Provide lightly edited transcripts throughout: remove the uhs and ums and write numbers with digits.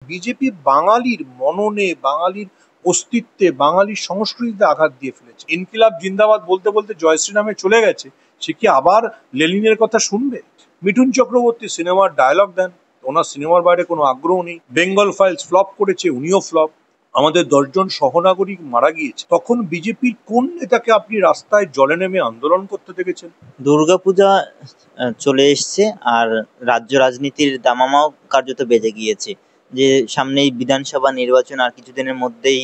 BJP বাঙালির মননে, বাঙালির অস্তিত্বে, বাঙালির সংস্কৃতিতে আঘাত দিয়ে ফেলেছে। ইনকিলাব জিন্দাবাদ বলতে বলতে জয় শ্রীরামে চলে গেছে, সে কি আবার লেনিনের কথা শুনবে? মিঠুন চক্রবর্তী সিনেমার ডায়লগ দেন, ওনার সিনেমার বাইরে কোনো আগ্রহ নেই। বেঙ্গল ফাইলস ফ্লপ করেছে, উনিও ফ্লপ। আমাদের 10 জন সহনাগরিক মারা গিয়েছে, তখন বিজেপির কোন নেতাকে আপনি রাস্তায় জলে নেমে আন্দোলন করতে দেখেছেন? দুর্গাপূজা চলে এসছে, আর রাজ্য রাজনীতির দামামাও কার্যত বেজে গিয়েছে। যে সামনেই বিধানসভা নির্বাচন, আর কিছুদিনের মধ্যেই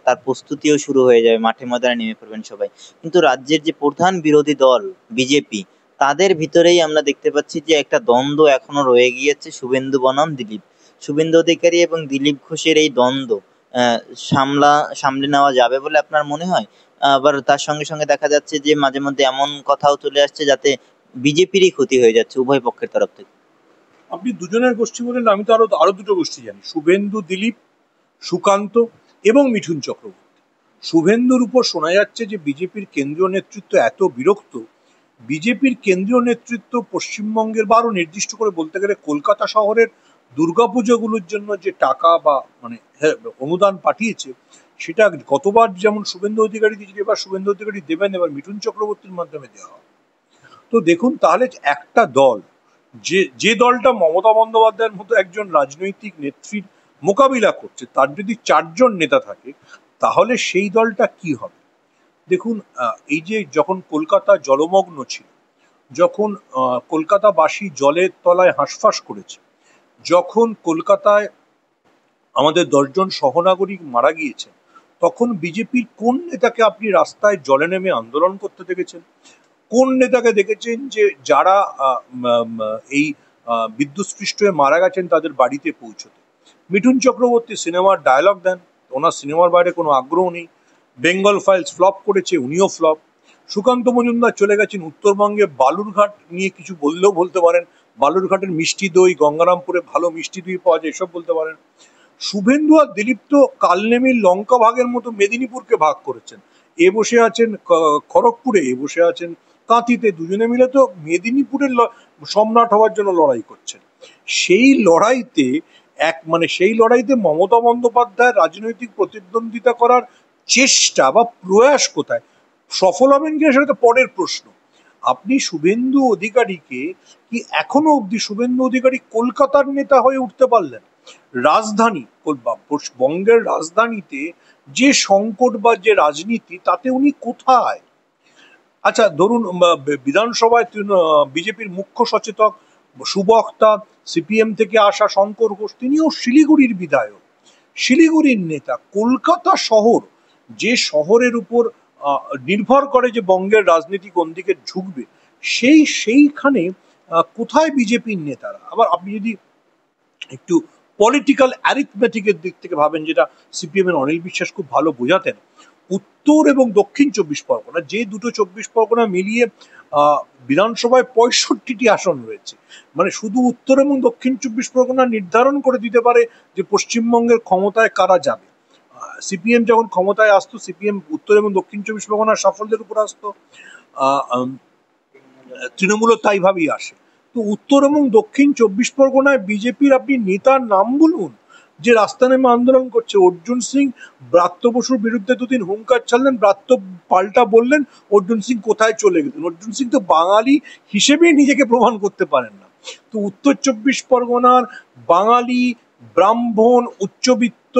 তার প্রস্তুতিও শুরু হয়ে যাবে, মাঠে ময়দানে নেমে পড়বেন সবাই। কিন্তু রাজ্যের যে প্রধান বিরোধী দল বিজেপি, তাদের ভিতরেই আমরা দেখতে পাচ্ছি যে একটা দ্বন্দ্ব এখনো রয়ে গিয়েছে, শুভেন্দু বনাম দিলীপ। শুভেন্দু অধিকারী এবং দিলীপ ঘোষের এই দ্বন্দ্ব সামলে নেওয়া যাবে বলে আপনার মনে হয়? আবার তার সঙ্গে সঙ্গে দেখা যাচ্ছে যে মাঝে মধ্যে এমন কথাও চলে আসছে যাতে বিজেপিরই ক্ষতি হয়ে যাচ্ছে উভয় পক্ষের তরফ থেকে। আপনি দুজনের গোষ্ঠী বলেন, আমি তো আরো দুটো গোষ্ঠী জানি, শুভেন্দু দিলীপ, সুকান্ত এবং মিঠুন চক্রবর্তী। শুভেন্দুর উপর শোনা যাচ্ছে যে বিজেপির কেন্দ্রীয় নেতৃত্ব এত বিরক্ত, বিজেপির কেন্দ্রীয় নেতৃত্ব পশ্চিমবঙ্গের বা আরো নির্দিষ্ট করে বলতে গেলে কলকাতা শহরের দুর্গাপুজোগুলোর জন্য যে টাকা বা অনুদান পাঠিয়েছে, সেটা গতবার যেমন শুভেন্দু অধিকারী দিয়েছিল, এবার শুভেন্দু অধিকারী দেবেন, এবার মিঠুন চক্রবর্তীর মাধ্যমে দেওয়া হবে। তো দেখুন, তাহলে একটা দল, যে দলটা মমতা বন্দ্যোপাধ্যায়ের মতো একজন রাজনৈতিক নেত্রীর মোকাবিলা করছে, তার যদি 4 জন নেতা থাকে, তাহলে সেই দলটা কি হবে? দেখুন, এই যে যখন কলকাতা জলমগ্ন ছিল, যখন কলকাতাবাসী জলের তলায় হাঁসফাঁস করেছে, যখন কলকাতায় আমাদের 10 জন সহনাগরিক মারা গিয়েছে, তখন বিজেপির কোন নেতাকে আপনি রাস্তায় জলে নেমে আন্দোলন করতে দেখেছেন? কোন নেতাকে দেখেছেন যে যারা এই বিদ্যুৎস্পৃষ্ট হয়ে মারা গেছেন তাদের বাড়িতে পৌঁছতে? মিঠুন চক্রবর্তী সিনেমার ডায়লগ দেন, ওনার সিনেমার বাইরে কোনো আগ্রহ নেই। বেঙ্গল ফাইলস ফ্লপ করেছে, উনিও ফ্লপ। সুকান্ত মজুমদার চলে গেছেন উত্তরবঙ্গে, বালুরঘাট নিয়ে কিছু বললেও বলতে পারেন, বালুরঘাটের মিষ্টি দই, গঙ্গারামপুরে ভালো মিষ্টি দই পাওয়া যায়, এসব বলতে পারেন। শুভেন্দু আর দিলীপ তো কালনেমির লঙ্কা ভাগের মতো মেদিনীপুরকে ভাগ করেছেন। এ বসে আছেন খড়গপুরে, এ বসে আছেন কাঁথিতে, দুজনে মিলে তো মেদিনীপুরের সম্রাট হওয়ার জন্য লড়াই করছেন। সেই লড়াইতে সেই লড়াইতে মমতা বন্দ্যোপাধ্যায় রাজনৈতিক প্রতিদ্বন্দ্বিতা করার চেষ্টা বা প্রয়াস কোথায়? সফল হবেন কিনা সেটা তো পরের প্রশ্ন। আপনি শুভেন্দু অধিকারীকে কি এখনো অব্দি শুভেন্দু অধিকারী কলকাতার নেতা হয়ে উঠতে পারলেন? রাজধানী বঙ্গের রাজধানীতে যে সংকট বা যে রাজনীতি, তাতে উনি কোথায়? আচ্ছা, ধরুন বিধানসভায় বিজেপির মুখ্য সচেতক সুবক্তা, সিপিএম থেকে আসা শঙ্কর ঘোষ, তিনিও শিলিগুড়ির বিধায়ক, শিলিগুড়ির নেতা। কলকাতা শহর, যে শহরের উপর নির্ভর করে যে বঙ্গের রাজনীতি কোন দিকে ঝুঁকবে, সেইখানে কোথায় বিজেপির নেতারা? আবার আপনি যদি একটু পলিটিক্যাল অ্যারিথমেটিকের দিক থেকে ভাবেন, যেটা সিপিএম এর অনিল বিশ্বাস খুব ভালো বোঝাতেন, উত্তর এবং দক্ষিণ 24 পরগনা, যে দুটো 24 পরগনা মিলিয়ে বিধানসভায় 65টি আসন রয়েছে, মানে শুধু উত্তর এবং দক্ষিণ 24 পরগনা নির্ধারণ করে দিতে পারে যে পশ্চিমবঙ্গের ক্ষমতায় কারা যাবে। সিপিএম যখন ক্ষমতায় আসতো, সিপিএম উত্তর এবং দক্ষিণ 24 পরগনার সাফল্যের উপর আসতো, তৃণমূলও তাই ভাবেই আসে। তো উত্তর এবং দক্ষিণ 24 পরগনায় বিজেপির আপনি নেতার নাম বলুন যে রাস্তা নেমে আন্দোলন করছে। অর্জুন সিং ব্রাত্য বসুর বিরুদ্ধে দুদিন হুঙ্কার ছাড়লেন, ব্রাত্য পাল্টা বললেন, অর্জুন সিং কোথায় চলে গেলেন? অর্জুন সিং তো বাঙালি হিসেবেই নিজেকে প্রমাণ করতে পারেন না। তো উত্তর 24 পরগনার বাঙালি, ব্রাহ্মণ, উচ্চবিত্ত,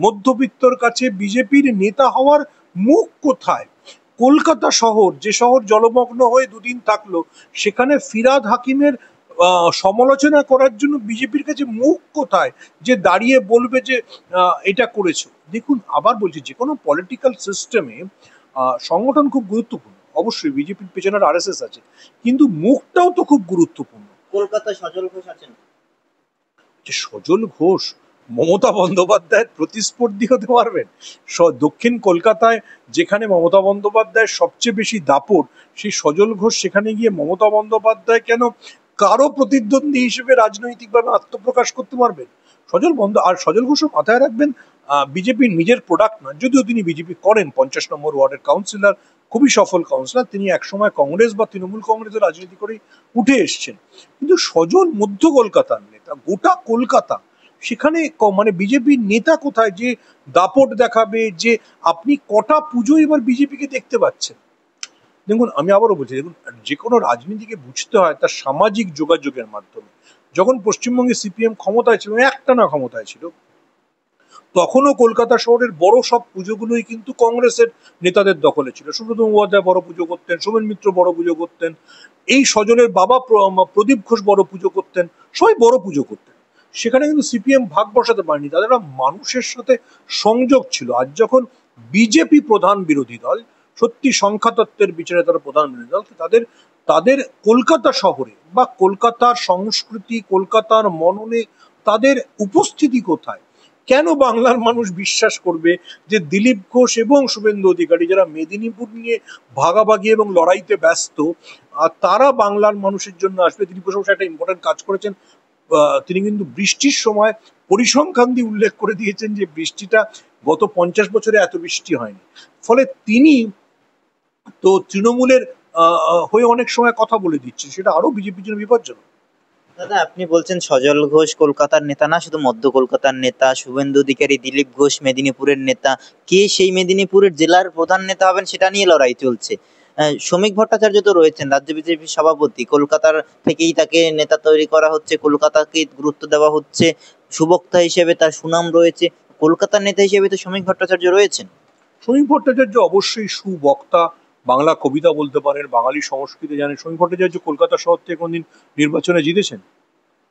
মধ্যবিত্তর কাছে বিজেপির নেতা হওয়ার মুখ কোথায়? কলকাতা শহর, যে শহর জলমগ্ন হয়ে দুদিন থাকলো, সেখানে ফিরহাদ হাকিমের সমালোচনা করার জন্য বিজেপির কাছে মুখ কোথায় যে দাঁড়িয়ে বলবে যে এটা করেছো? দেখুন, আবার বলছি, যে কোনো পলিটিক্যাল সিস্টেমে সংগঠন খুব গুরুত্বপূর্ণ, অবশ্যই বিজেপির পেছনে আরএসএস আছে, কিন্তু মুখটাও তো খুব গুরুত্বপূর্ণ। কলকাতায় সজল ঘোষ আছেন, যে সজল ঘোষ মমতা বন্দ্যোপাধ্যায়ের প্রতিস্পর্ধী হতে পারবেন? দক্ষিণ কলকাতায় যেখানে মমতা বন্দ্যোপাধ্যায়ের সবচেয়ে বেশি দাপট, সেই সজল ঘোষ সেখানে গিয়ে মমতা বন্দ্যোপাধ্যায় কেন কারো প্রতিদ্বন্দ্বী হিসেবে রাজনৈতিকভাবে আত্মপ্রকাশ করতে পারবেন? সজল ঘোষও মাথায় রাখবেন, বিজেপির নিজের প্রোডাক্ট না, যদিও তিনি বিজেপি করেন, 50 নম্বর ওয়ার্ডের কাউন্সিলর, খুবই সফল কাউন্সিলর, তিনি একসময় কংগ্রেস বা তৃণমূল কংগ্রেসের রাজনীতি করেই উঠে এসছেন। কিন্তু সজল মধ্য কলকাতার নেতা, গোটা কলকাতা সেখানে মানে বিজেপির নেতা কোথায় যে দাপট দেখাবে, যে আপনি কটা পুজো এবার বিজেপিকে দেখতে পাচ্ছেন? দেখুন, আমি আবারও বলছি, দেখুন, যে কোনো রাজনীতিকে বুঝতে হয় তার সামাজিক যোগাযোগের মাধ্যমে। যখন পশ্চিমবঙ্গে সিপিএম ক্ষমতায় ছিল, একটানা ক্ষমতায় ছিল, তখনও কলকাতা শহরের বড় সব পুজোগুলোই কিন্তু কংগ্রেসের নেতাদের দখলে ছিল। সুব্রত মুখোপাধ্যায় বড় পুজো করতেন, সোমেন মিত্র বড় পুজো করতেন, এই সজলের বাবা প্রদীপ ঘোষ বড় পুজো করতেন, সবাই বড় পুজো করতেন। সেখানে কিন্তু সিপিএম ভাগ বসাতে পারেনি, তাদের একটা মানুষের সাথে সংযোগ ছিল। আজ যখন বিজেপি প্রধান বিরোধী দল, সত্যি সংখ্যাতত্ত্বের বিচারে তারা প্রধান বিরোধী দল, তাদের তাদের কলকাতা শহরে বা কলকাতার সংস্কৃতি, কলকাতার মননে তাদের উপস্থিতি কোথায়? কেন বাংলার মানুষ বিশ্বাস করবে যে দিলীপ ঘোষ এবং শুভেন্দু অধিকারী, যারা মেদিনীপুর নিয়ে ভাগাভাগি এবং লড়াইতে ব্যস্ত, আর তারা বাংলার মানুষের জন্য আসবে? দিলীপ ঘোষ অবশ্য একটা ইম্পর্টেন্ট কাজ করেছেন, তিনি কিন্তু বৃষ্টির সময় পরিসংখ্যান দিয়ে উল্লেখ করে দিয়েছেন যে বৃষ্টিটা গত 50 বছরে এত বৃষ্টি হয়নি। ফলে তিনি তো তৃণমূলের হয়ে অনেক সময় কথা বলে দিচ্ছেন, সেটা আরো বিজেপির জন্য বিপজ্জনক। দাদা, আপনি বলছেন সজল ঘোষ কলকাতার নেতা না, শুধু মধ্য কলকাতার নেতা। শুভেন্দু অধিকারী, দিলীপ ঘোষ মেদিনীপুরের নেতা। কে সেই মেদিনীপুরের জেলার প্রধান নেতা হবেন সেটা নিয়ে লড়াই চলছে। শ্রমিক ভট্টাচার্য তো রয়েছেন রাজ্য বিজেপির সভাপতি, কলকাতার থেকেই তাকে নেতা তৈরি করা হচ্ছে, কলকাতাকে গুরুত্ব দেওয়া হচ্ছে, সুবক্তা হিসেবে তার সুনাম রয়েছে। কলকাতার নেতা হিসেবে তো শ্রমিক ভট্টাচার্য রয়েছেন। শ্রমিক ভট্টাচার্য অবশ্যই সুবক্তা, বাংলা কবিতা বলতে পারেন, বাঙালি সংস্কৃতি জানেন। শ্রমিক ভট্টাচার্য কলকাতা শহর থেকে কোনদিন নির্বাচনে জিতেছেন?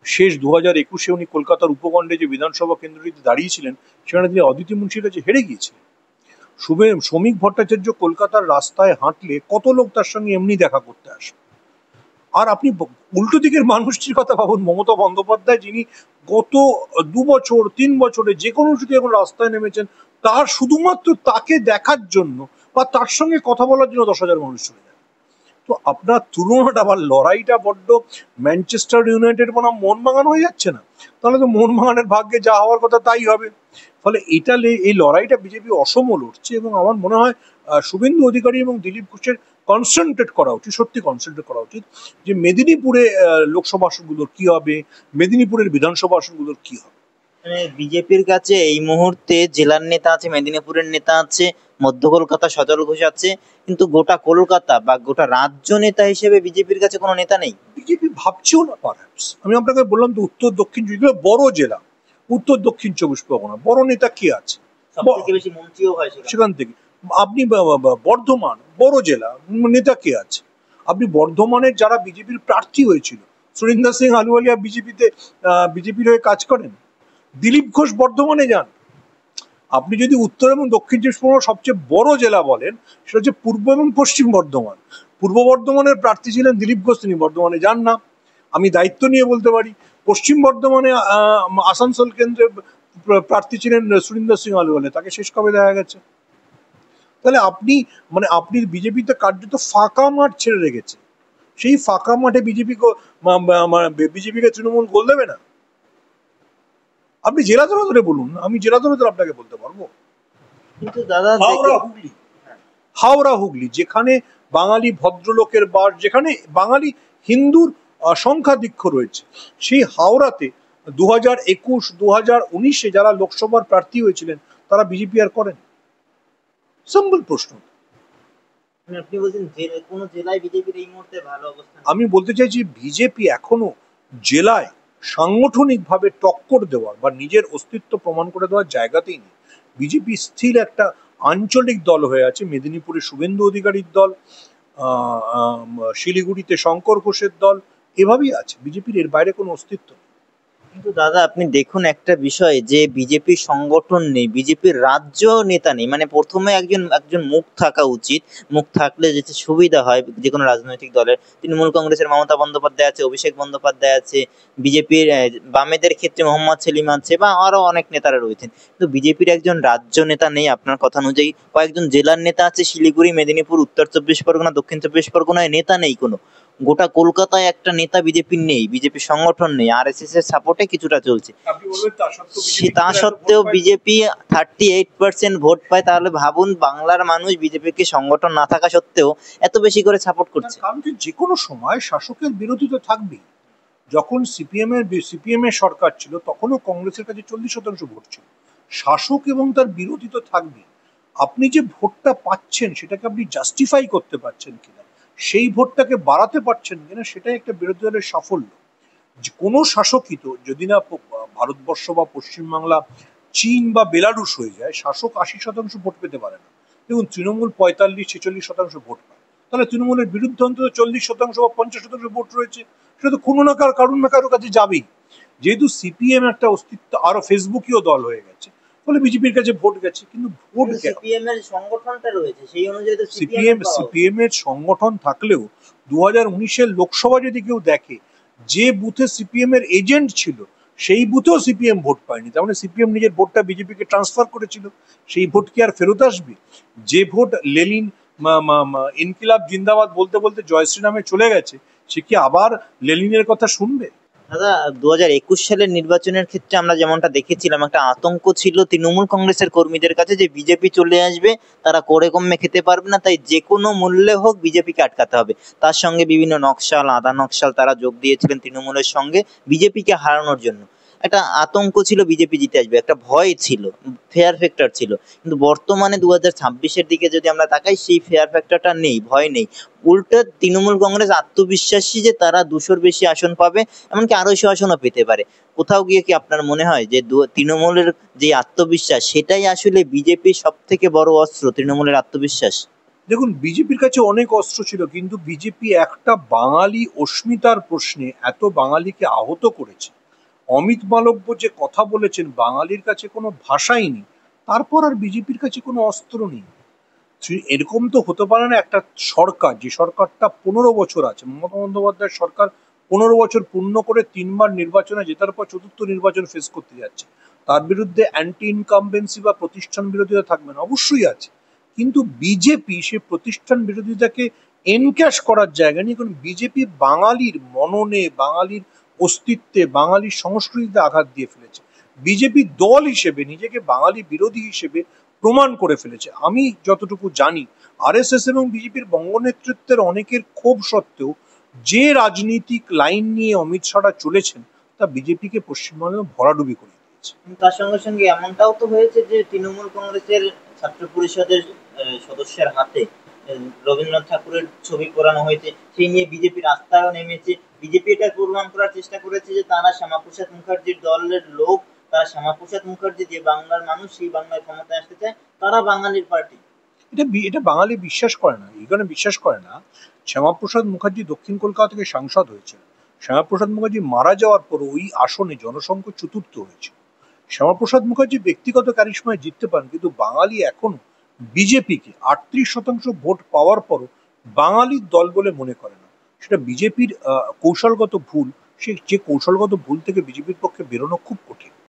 শেষ 2021-এ উনি কলকাতার উপকণ্ঠে যে বিধানসভা কেন্দ্রটিতে দাঁড়িয়েছিলেন, সেখানে তিনি অদিতি মুন্সির কাছে হেরে গিয়েছিলেন। শ্রমিক ভট্টাচার্য কলকাতার রাস্তায় হাঁটলে কত লোক তার সঙ্গে এমনি দেখা করতে আসে। আর আপনি উল্টো দিকের মানুষটির কথা ভাবুন, মমতা বন্দ্যোপাধ্যায়, যিনি গত 2 বছর 3 বছরে যে কোনো যদি এখন রাস্তায় নেমেছেন, তার শুধুমাত্র তাকে দেখার জন্য বা তার সঙ্গে কথা বলার জন্য 10,000 মানুষ চলে যায়। তো আপনার তুলনাটা বা লড়াইটা বড্ড ম্যানচেস্টার ইউনাইটেড বনাম মোহনবাগান হয়ে যাচ্ছে না? তাহলে তো মোহনবাগানের ভাগ্যে যা হওয়ার কথা তাই হবে। ফলে এই লড়াইটা বিজেপি অসম লড়ছে, এবং আমার মনে হয় শুভেন্দু অধিকারী এবং দিলীপ ঘোষের কনসেন্ট্রেট করা উচিত, সত্যি কনসেন্ট্রেট করা উচিত যে মেদিনীপুরে লোকসভা আসনগুলোর কি হবে, মেদিনীপুরের বিধানসভা আসনগুলোর কি হবে। মানে বিজেপির কাছে এই মুহূর্তে জেলার নেতা আছে, মেদিনীপুরের নেতা আছে, মধ্য কলকাতা সজল ঘোষ আছে, কিন্তু গোটা কলকাতা বা গোটা রাজ্য নেতা হিসেবে বিজেপির কাছে কোনো নেতা নেই। বিজেপি ভাবছেও না পারহ্যাপস। আমি আপনাকে বললাম তো, উত্তর দক্ষিণ, যেগুলো বড় জেলা, উত্তর দক্ষিণ 24 পরগনা, বড় নেতা কে আছে? সবথেকে বেশি মন্ত্রীও হয় সেখান থেকে। আপনি বর্ধমান, বড় জেলা, নেতা কে আছে? আপনি বর্ধমানের যারা বিজেপির প্রার্থী হয়েছিল, সুরিন্দর সিং আলুওয়ালিয়া বিজেপির হয়ে কাজ করেন। দিলীপ ঘোষ বর্ধমানে যান। আপনি যদি উত্তর এবং দক্ষিণ 24 পরগনার সবচেয়ে বড় জেলা বলেন, সেটা হচ্ছে পূর্ব এবং পশ্চিম বর্ধমান। পূর্ব বর্ধমানের প্রার্থী ছিলেন দিলীপ ঘোষ, তিনি বর্ধমানে যান না। আমি দায়িত্ব নিয়ে বলতে পারি, পশ্চিম বর্ধমানে আসানসোল কেন্দ্রে প্রার্থী ছিলেন সুরিন্দর সিং আলুওয়ালিয়া, তাকে শেষ কবে দেখা গেছে? তাহলে আপনি বিজেপিতে কার্যত ফাঁকা মাঠ ছেড়ে রেখেছে। সেই ফাঁকা মাঠে বিজেপিকে তৃণমূল গোল দেবে না? আপনি জেলা ধরে ধরে বলুন, আমি জেলা ধরে ধরে আপনাকে বলতে পারবো। কিন্তু দাদা, হাওড়া হুগলি, যেখানে বাঙালি ভদ্রলোকের বাস, যেখানে বাঙালি হিন্দুর সংখ্যাধিক্য রয়েছে, সেই হাওড়াতে 2021, 2019-এ যারা লোকসভার প্রার্থী হয়েছিলেন, তারা বিজেপি আর করেন? সিম্পল প্রশ্ন। আপনি বলছেন কোন জেলায় বিজেপির এই মুহূর্তে ভালো অবস্থান? আমি বলতে চাইছি, বিজেপি এখনো জেলায় সাংগঠনিকভাবে টক্কর দেওয়ার বা নিজের অস্তিত্ব প্রমাণ করে দেওয়ার জায়গাতেই নেই। বিজেপি স্থির একটা আঞ্চলিক দল হয়ে আছে। মেদিনীপুরে শুভেন্দু অধিকারীর দল, শিলিগুড়িতে শঙ্কর ঘোষের দল, এভাবেই আছে। বিজেপির এর বাইরে কোনো অস্তিত্ব নেই। কিন্তু দাদা, আপনি দেখুন একটা বিষয়, যে বিজেপির সংগঠন নেই, বিজেপির রাজ্য নেতা নেই। মানে প্রথমে একজন মুখ থাকা উচিত। মুখ থাকলে যেতে সুবিধা হয় যে কোনো রাজনৈতিক দলের। তৃণমূল কংগ্রেসের মমতা বন্দ্যোপাধ্যায় আছে, অভিষেক বন্দ্যোপাধ্যায় আছে, বিজেপির বামেদের ক্ষেত্রে মোহাম্মদ সেলিম আছে, বা আরো অনেক নেতারা রয়েছেন। কিন্তু বিজেপির একজন রাজ্য নেতা নেই। আপনার কথা অনুযায়ী কয়েকজন জেলার নেতা আছে, শিলিগুড়ি, মেদিনীপুর, উত্তর 24 পরগনা, দক্ষিণ 24 পরগনায় নেতা নেই কোনো। গোটা কলকাতায় একটা নেতা বিজেপির নেই, বিজেপির সংগঠন নেই। আরএসএস এর সাপোর্টে কিছুটা চলছে। তা সত্ত্বেও বিজেপি 38% ভোট পায়। তাহলে ভাবুন, বাংলার মানুষ বিজেপিকে সংগঠন না থাকা সত্ত্বেও এত বেশি করে সাপোর্ট করছে। কারণ যে কোনো সময় শাসকের বিরোধী তো থাকবেই। যখন সিপিএম এর সরকার ছিল তখনও কংগ্রেসের কাছে 40% ভোট ছিল। শাসক এবং তার বিরোধী তো থাকবেই। আপনি যে ভোটটা পাচ্ছেন সেটাকে আপনি জাস্টিফাই করতে পারছেন কিনা, সেই ভোটটাকে বাড়াতে পারছেন কিনা, সেটাই একটা বিরোধী দলের সাফল্য। যে কোনো শাসকই তো যদি না ভারতবর্ষ বা পশ্চিমবাংলা চীন বা বেলারুশ হয়ে যায়, শাসক 80% ভোট পেতে পারে না। দেখুন তৃণমূল 45-46% ভোট পায়, তাহলে তৃণমূলের বিরুদ্ধে অন্তত 40% বা 50% ভোট রয়েছে, সেটা তো কোনো না কারুর না কারোর কাছে যাবেই। যেহেতু সিপিএম একটা অস্তিত্ব আরো ফেসবুকীয় দল হয়ে গেছে, ফলে বিজেপির কাছে ভোট গেছে। কিন্তু ভোট সিপিএম এর সংগঠনটা রয়েছে সেই অনুযায়ী তো সিপিএম এর সংগঠন থাকলেও 2019-এর লোকসভা যদি কেউ দেখে, যে বুথে সিপিএম এর এজেন্ট ছিল সেই বুথেও সিপিএম ভোট পায়নি। তার মানে সিপিএম নিজের ভোটটা বিজেপিকে ট্রান্সফার করেছিল, সেই ভোট কি আর ফেরত আসবে? যে ভোট লেনিন ইনকিলাব জিন্দাবাদ বলতে বলতে জয় শ্রীরামে চলে গেছে, সে কি আবার লেনিনের কথা শুনবে? দাদা 2021 সালের নির্বাচনের ক্ষেত্রে আমরা যেমনটা দেখেছিলাম, একটা আতঙ্ক ছিল তৃণমূল কংগ্রেসের কর্মীদের কাছে যে বিজেপি চলে আসবে, তারা করে কমে খেতে পারবে না, তাই যে কোনো মূল্যে হোক বিজেপিকে আটকাতে হবে। তার সঙ্গে বিভিন্ন নকশাল আধা নকশাল তারা যোগ দিয়েছিলেন তৃণমূলের সঙ্গে বিজেপিকে হারানোর জন্য। একটা আতঙ্ক ছিল বিজেপি জিতে আসবে, একটা ভয় ছিল, ফেয়ার ফ্যাক্টর ছিল। কিন্তু বর্তমানে 2026-এর দিকে যদি আমরা তাকাই, সেই ফেয়ার ফ্যাক্টরটা নেই, ভয় নেই। উল্টো তৃণমূল কংগ্রেস আত্মবিশ্বাসী যে তারা 200-র বেশি আসন পাবে, এমনকি 250 আসনও পেতে পারে। কোথাও গিয়ে কি আপনার মনে হয় যে তৃণমূলের যে আত্মবিশ্বাস সেটাই আসলে বিজেপির সব থেকে বড় অস্ত্র, তৃণমূলের আত্মবিশ্বাস? দেখুন, বিজেপির কাছে অনেক অস্ত্র ছিল, কিন্তু বিজেপি একটা বাঙালি অস্মিতার প্রশ্নে এত বাঙালিকে আহত করেছে। অমিত মালব্য যে কথা বলেছেন, বাঙালির কাছে কোনো ভাষাই নেই, তারপর আর বিজেপির কাছে কোনো অস্ত্র নেই। এরকম তো হতে পারে না একটা সরকার, যে সরকারটা 15 বছর আছে, মমতা বন্দ্যোপাধ্যায়ের সরকার 15 বছর পূর্ণ করে 3বার নির্বাচনে জেতার পর চতুর্থ নির্বাচন ফেস করতে যাচ্ছে, তার বিরুদ্ধে অ্যান্টি ইনকামবেন্সি বা প্রতিষ্ঠান বিরোধিতা থাকবে না? অবশ্যই আছে। কিন্তু বিজেপি সে প্রতিষ্ঠান বিরোধিতাকে এনক্যাশ করার জায়গা নেই, কারণ বিজেপি বাঙালির মননে, বাঙালির অস্তিত্বে, বাঙালির সংস্কৃতিতে আঘাত দিয়ে ফেলেছে। বিজেপি দল হিসেবে নিজেকে বাঙালি বিরোধী হিসেবে প্রমাণ করে ফেলেছে। আমি যতটুকু জানি, আরএসএস এবং বিজেপির বঙ্গ নেতৃত্বের অনেকের ক্ষোভ সত্ত্বেও যে রাজনৈতিক লাইন নিয়ে অমিত শাহরা চলেছেন, তা বিজেপিকে পশ্চিমবঙ্গে ভরাডুবি করে দিয়েছে। তার সঙ্গে সঙ্গে এমনটাও তো হয়েছে যে তৃণমূল কংগ্রেসের ছাত্র পরিষদের সদস্যের হাতে রবীন্দ্রনাথ ঠাকুরের ছবি পোড়ানো হয়েছে, সেই নিয়ে বিজেপি রাস্তায়ও নেমেছে। বিজেপি এটা প্রমাণ করার চেষ্টা করেছে যে তারা শ্যামাপ্রসাদ মুখার্জির দলের লোক, তারা শ্যামাপ্রসাদ মুখার্জি যে বাংলার মানুষ, সেই বাংলার ক্ষমতায় আসতে চায়, তারা বাঙালির পার্টি। এটা বাঙালি বিশ্বাস করে না, এখানে বিশ্বাস করে না। শ্যামাপ্রসাদ মুখার্জি দক্ষিণ কলকাতা থেকে সাংসদ হয়েছে। শ্যামাপ্রসাদ মুখার্জি মারা যাওয়ার পর ওই আসনে জনসংখ্যা চতুর্থ হয়েছে। শ্যামাপ্রসাদ মুখার্জি ব্যক্তিগত ক্যারিশমায় জিততে পারেন, কিন্তু বাঙালি এখন বিজেপিকে 38% ভোট পাওয়ার পরও বাঙালির দল বলে মনে করে না। সেটা বিজেপির কৌশলগত ভুল। যে কৌশলগত ভুল থেকে বিজেপির পক্ষে বেরোনো খুব কঠিন।